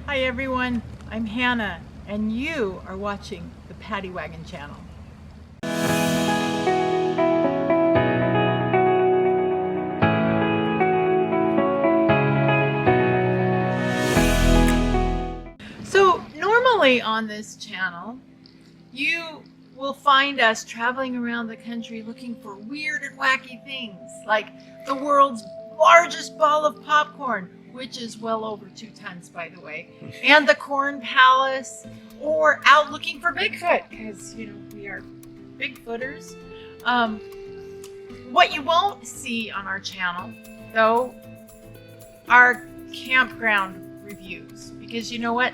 Hi everyone, I'm Hannah and you are watching the Paddy Wagon channel. So normally on this channel you will find us traveling around the country looking for weird and wacky things like the world's largest ball of popcorn, which is well over 2 tons by the way, and the Corn Palace, or out looking for Bigfoot because we are Bigfooters. What you won't see on our channel though are campground reviews, because you know what?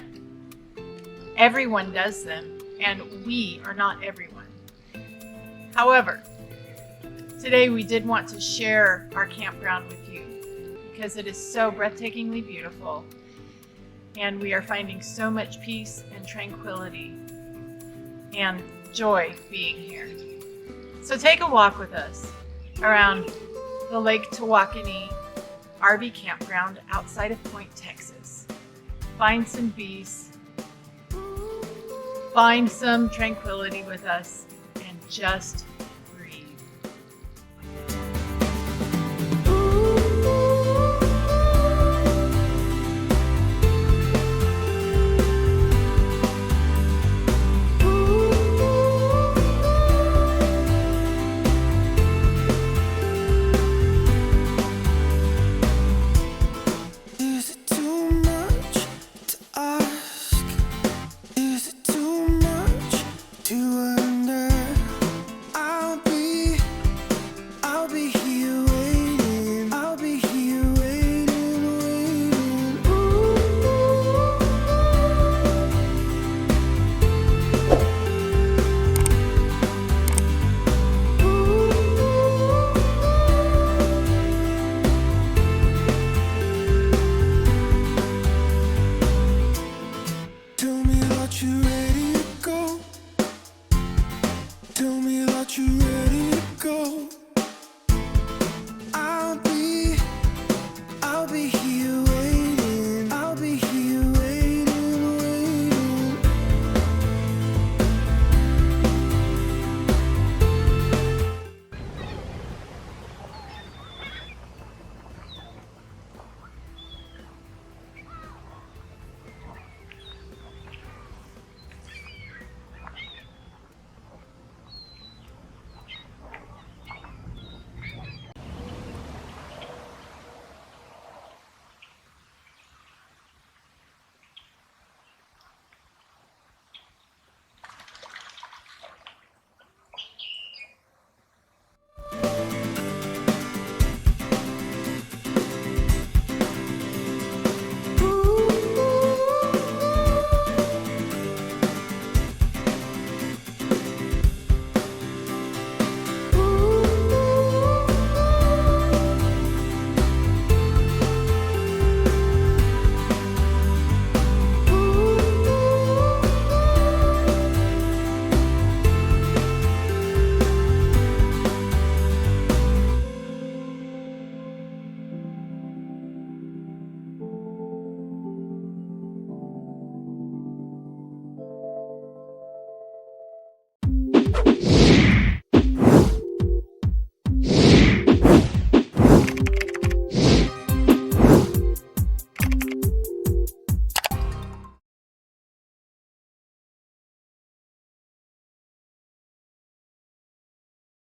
Everyone does them and we are not everyone. However, today we did want to share our campground with you because it is so breathtakingly beautiful and we are finding so much peace and tranquility and joy being here. So take a walk with us around the Lake Tawakoni RV campground outside of Point, Texas. Find some peace, find some tranquility with us, and just